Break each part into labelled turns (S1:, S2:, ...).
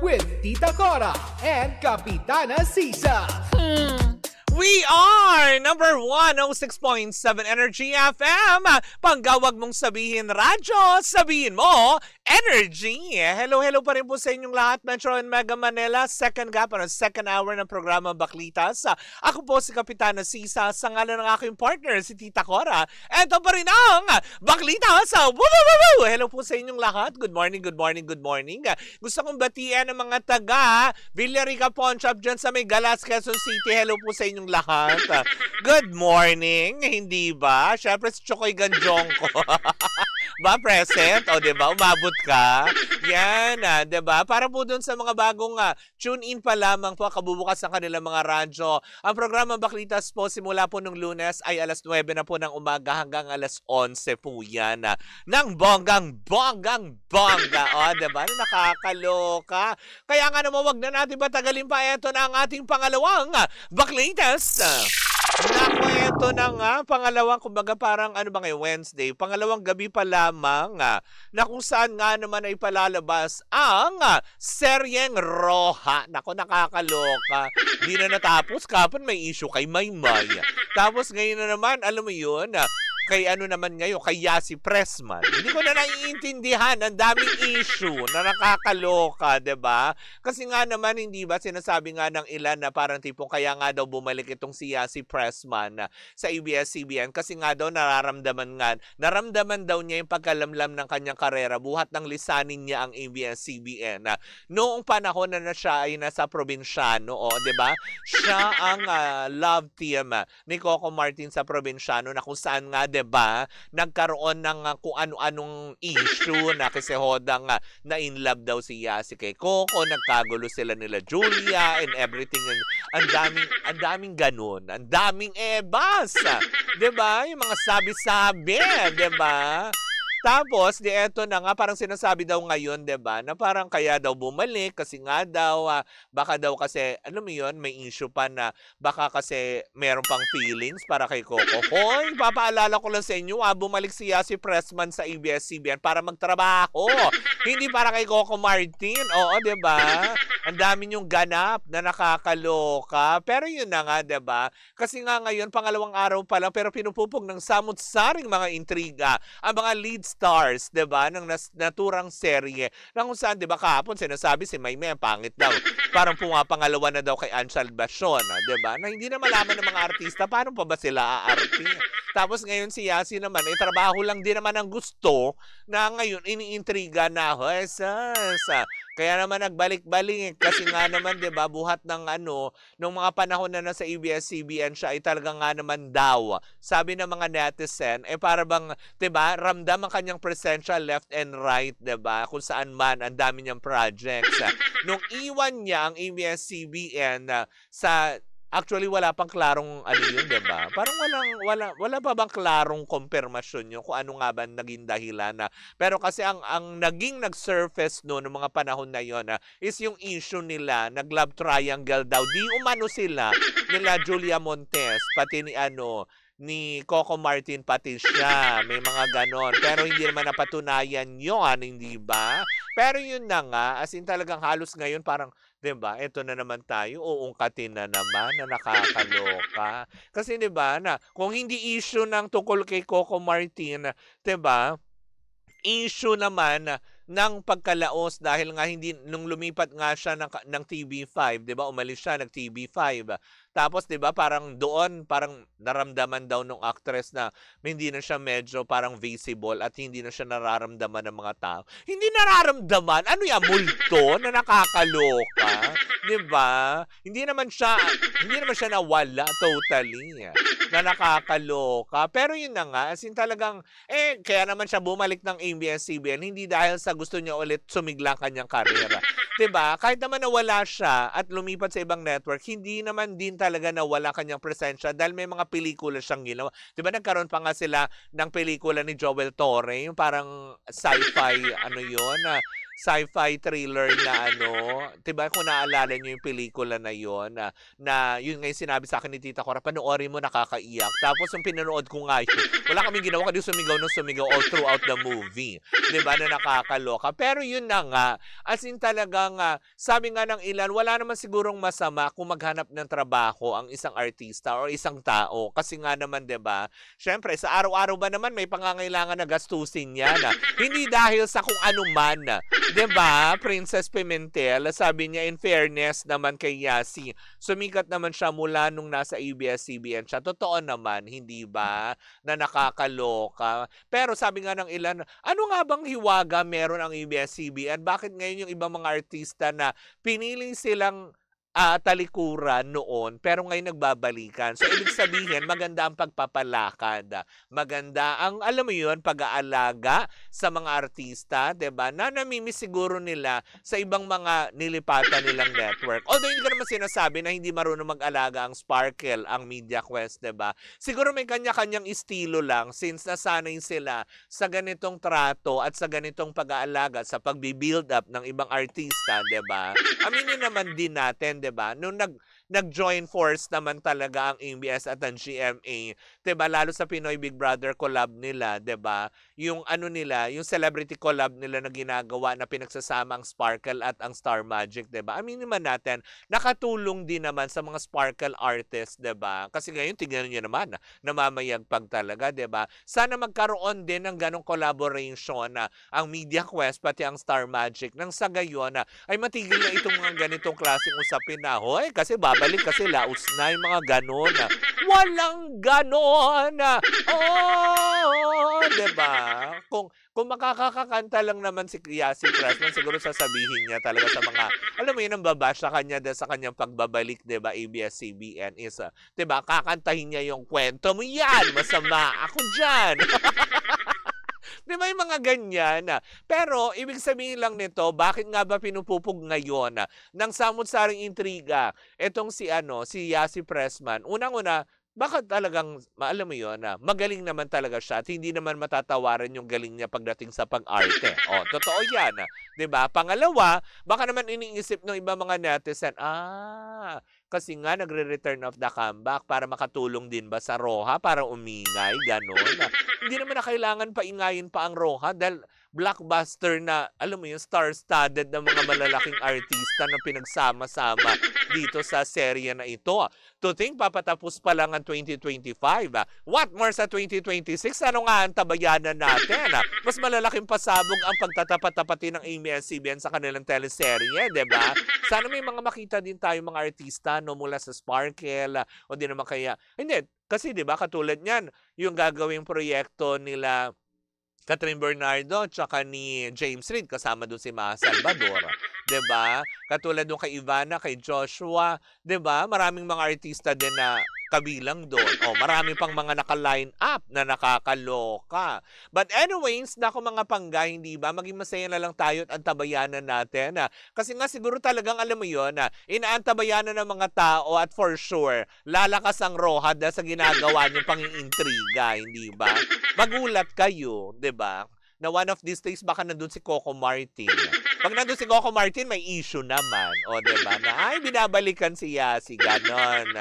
S1: with Tita Cora and Kapitana Sisa.
S2: We are number 106.7 Energy FM. Panggawag mong sabihin radyo, sabihin mo energy. Hello pa rin po sa inyong lahat. Metro and Mega Manila, second hour ng programa Baklitas. Ako po si Kapitana Sisa sa ngalan ng aking partner, si Tita Cora. Ito pa rin ang Baklitas. Hello po sa inyong lahat. Good morning. Gusto kong batiin ang mga taga Villarica Pawn Shop dyan sa may Galas, Quezon City. Hello po sa inyong lahat. Good morning, hindi ba? Syempre si Chokoy Ganjong ko. Ba present? O diba? Umabot ka? Yan, diba? Para po dun sa mga bagong tune in pa lamang po, kabubukas ang kanilang mga radyo. Ang programa Baklitas po simula po nung Lunes ay alas 9 na po ng umaga hanggang alas 11 po yan. Nang bonggang-bongga. O diba? Nakakaloka. Kaya nga naman wag na natin patagalin pa. Ito na ang ating pangalawang Baklitas. Naku, ito na nga, pangalawang, kumbaga parang ano ba ngayon, Wednesday, pangalawang gabi pa lamang na kung saan nga naman ay palalabas ang Seryeng Roja. Naku, nakakaloka. Di na natapos, kapon may issue kay Maymay. Tapos ngayon na naman, alam mo yun, kay ano naman ngayon, kay Yasi Pressman. Hindi ko na naiintindihan. Ang daming issue na nakakaloka, diba? Kasi nga naman, hindi ba, sinasabi nga ng ilan na parang tipong kaya nga daw bumalik itong si Yasi Pressman sa ABS-CBN kasi nga daw naramdaman daw niya yung pagkalamlam ng kanyang karera buhat ng lisanin niya ang ABS-CBN. Noong panahon na siya ay nasa probinsyano, diba? Siya ang love team ni Coco Martin sa probinsyano na kung saan nga diba, nagkaroon ng kung ano-anong issue na kasi hodang na in love daw si Yasi kay Coco, nagkagulo sila nila Julia and everything. Ang daming ganun. Ang daming ebas. Diba? Yung mga sabi-sabi. Diba? Tapos, eto na nga, parang sinasabi daw ngayon, diba, na parang kaya daw bumalik kasi nga daw, baka daw kasi, alam mo yun, may issue pa na baka kasi meron pang feelings para kay Coco. Hoy, papaalala ko lang sa inyo, bumalik si Yasi Pressman sa ABS-CBN para magtrabaho. Hindi para kay Coco Martin. Oo, diba? Ang dami yung ganap na nakakaloka. Pero yun na nga, diba? Kasi nga ngayon, pangalawang araw pa lang, pero pinupupog ng samut-saring mga intriga ang mga lead stars, diba, ng naturang serye na kung saan, diba, kahapon sinasabi si Maymay pangit daw. Parang pangalawa na daw kay Anshal Basyon, diba, na hindi na malaman ng mga artista paano pa ba sila aarti. Tapos ngayon si Yasi naman, trabaho lang din naman ang gusto na ngayon iniintriga na, kaya naman nagbalik-balik kasi nga naman, diba, buhat ng nung mga panahon na nasa ABS-CBN siya ay talaga nga naman daw, sabi ng mga netizen, para bang, diba, ramdam ang kanyang presensya left and right, diba, kung saan man ang dami niyang projects. Nung iwan niya ang ABS-CBN actually, wala pang klarong yun, diba? Parang wala pa bang klarong kompirmasyon yun kung ano nga ba naging dahilan na. Pero kasi ang naging nag-surface noong mga panahon na yun is yung issue nila, nag-love triangle daw. Di umano sila, nila Julia Montes, pati ni Coco Martin pati siya. May mga ganon. Pero hindi naman napatunayan yun, hindi ba? Pero yun na nga, as in talagang halos ngayon parang, diba, eto na naman tayo, uungkatin na naman na nakakaloka. Kasi diba, na kung hindi issue ng tungkol kay Coco Martin, diba, issue naman ng pagkalaos dahil nga hindi, nung lumipat nga siya ng TV5, diba, umalis siya ng TV5. Tapos, di ba, parang doon, parang naramdaman daw nung actress na hindi na siya medyo parang visible at hindi na siya nararamdaman ng mga tao. Hindi nararamdaman? Ano yan? Multo na nakakaloka? Di ba? Hindi naman siya nawala totally. Na nakakaloka. Pero yun na nga, as in talagang, kaya naman siya bumalik ng ABS-CBN, hindi dahil sa gusto niya ulit sumigla kanyang karera. Diba? Kahit naman nawala siya at lumipat sa ibang network, hindi naman din talaga nawala kanyang presensya dahil may mga pelikula siyang ginawa. Diba nagkaroon pa nga sila ng pelikula ni Joel Torre, yung parang sci-fi, sci-fi thriller na ano, 'di ba kung naalala niyo yung pelikula na yon na yun nga yung sinabi sa akin ni Tita Cora, panoorin mo nakakaiyak. Tapos yung pinanood ko nga yun, wala kaming ginawa kundi sumigaw ng sumigaw all throughout the movie. 'Di ba na nakakaloka. Pero yun na nga, as in talagang sabi nga ng ilan, wala naman sigurong masama kung maghanap ng trabaho ang isang artista or isang tao. Kasi nga naman 'di ba, syempre sa araw-araw ba naman may pangangailangan na gastusin yan. Hindi dahil sa kung ano man. 'Di ba? Princess Pimentel, sabi niya in fairness naman kay Yasi, sumikat naman siya mula nung nasa ABS-CBN siya. Totoo naman, hindi ba? Na nakakaloka. Pero sabi nga ng ilan, ano nga bang hiwaga meron ang ABS-CBN? Bakit ngayon yung ibang mga artista na piniling silang talikuran noon, pero ngayon nagbabalikan. So, ibig sabihin, maganda ang pagpapalakad. Maganda ang, alam mo yun, pag-aalaga sa mga artista, diba? Na namimiss siguro nila sa ibang mga nilipatan nilang network. Although, hindi ko naman sinasabi na hindi marunong mag-alaga ang Sparkle, ang Media Quest, diba? Siguro may kanya-kanyang estilo lang since nasanay sila sa ganitong trato at sa ganitong pag-aalaga, sa pag-build up ng ibang artista, diba? Aminin naman din natin, diba? Nung nag-join force naman talaga ang ABS at ang GMA, diba? Lalo sa Pinoy Big Brother collab nila, diba? Yung ano nila, yung celebrity collab nila na ginagawa na pinagsasama ang Sparkle at ang Star Magic, diba? Aminin naman natin, nakatulong din naman sa mga Sparkle artists, diba? Kasi ngayon, tingnan nyo naman, namamayagpag talaga, diba? Sana magkaroon din ng ganong collaboration na ang Media Quest pati ang Star Magic nang sa gayon na ay matigil na itong mga ganitong klaseng usapin na, hoy, kasi babalik kasi laos na yung mga ganon. Walang ganon! Oh, diba? Kung makakakanta lang naman si Yasi Pressman, siguro sasabihin niya talaga sa mga, alam mo yun, ang babash sa kanya dahil sa kanyang pagbabalik, diba, ABS-CBN is, diba, kakantahin niya yung kwento mo yan, masama ako dyan. Di ba yung mga ganyan? Pero, ibig sabihin lang nito, bakit nga ba pinupupog ngayon ng samot-saring intriga etong si Yasi Pressman? Unang-una, bakit talagang, alam mo yun, magaling naman talaga siya at hindi naman matatawaran yung galing niya pagdating sa pag-arte. O, totoo yan. Diba? Pangalawa, baka naman iniisip ng iba mga netizen, kasi nga nagre-return of the comeback para makatulong din ba sa Roja para umingay, gano'n. Hindi naman na kailangan paingayin pa ang Roja dahil blockbuster na, alam mo yung star-studded na mga malalaking artista na pinagsama-sama dito sa serye na ito. To think, papatapos pa lang ang 2025. What more sa 2026? Ano nga ang tabayanan natin? Mas malalaking pasabog ang pagtatapat-tapatin ng ABS-CBN sa kanilang teleserye, diba? Sana may mga makita din tayo mga artista mula sa Sparkle o di naman kaya. Hindi, kasi diba katulad niyan, yung gagawing proyekto nila Catherine Bernardo tsaka ni James Reid kasama doon si Ma Salvador. 'Di ba? Katulad doon kay Ivana, kay Joshua, 'di ba? Maraming mga artista din na kabilang doon. Marami pang mga naka-line up na nakakaloka. But anyways, nako mga pangga, hindi ba? Maging masaya na lang tayo at antabayanan natin. Kasi nga siguro talagang alam mo yun, inaantabayanan ng mga tao at for sure, lalakas ang Roja dahil sa ginagawa niyong pang-iintriga, hindi ba? Magulat kayo, 'di ba? Na one of these days baka nandun si Coco Martin. Pag nandun si Coco Martin, may issue naman. O, 'di ba? Na ay binabalikan si Yasi, ganon.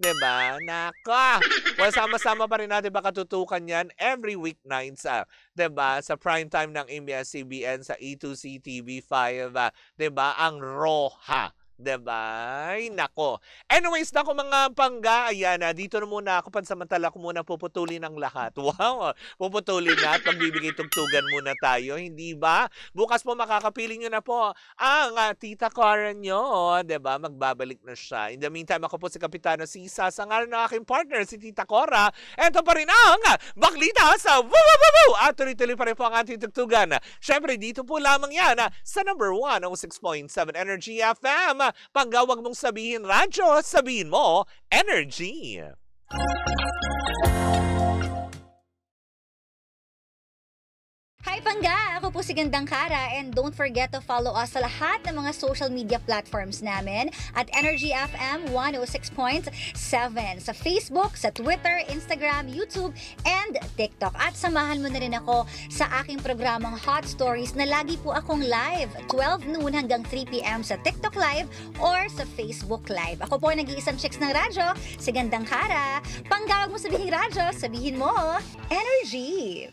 S2: 'Di ba? Naka. Well, sama-sama pa rin natin baka tutukan 'yan every weeknights, 'di ba? Sa prime time ng ABS-CBN sa E2C TV5, 'di ba? Ang Roja. Diba? Ay, nako. Anyways, nako mga pangga, ayan na, dito na muna ako, pansamantala ko muna puputulin ang lahat. Wow, puputulin na at magbibigay tugtugan muna tayo, hindi ba? Bukas po makakapiling nyo na po ang Tita Cora nyo, diba? Magbabalik na siya. In the meantime, ako po si Kapitana Sisa, sa ngalan ng aking partner, si Tita Cora. Ito pa rin ang Baklita sa Woo! At tuloy-tuloy pa rin po ang ating tugtugan. Siyempre, dito po lamang yan sa number 1, 6.7 Energy FM. Panggawag mong sabihin radyo, sabihin mo energy.
S3: Hi Hi, Pangga! Ako po si Gandang Kara and don't forget to follow us sa lahat ng mga social media platforms namin at Energy FM 106.7 sa Facebook, sa Twitter, Instagram, YouTube, and TikTok. At samahan mo na rin ako sa aking programang Hot Stories na lagi po akong live 12 noon hanggang 3 p.m. sa TikTok Live or sa Facebook Live. Ako po nag-iisang chicks ng radyo, si Gandang Kara. Panggawag mo sabihin radyo, sabihin mo, Energy!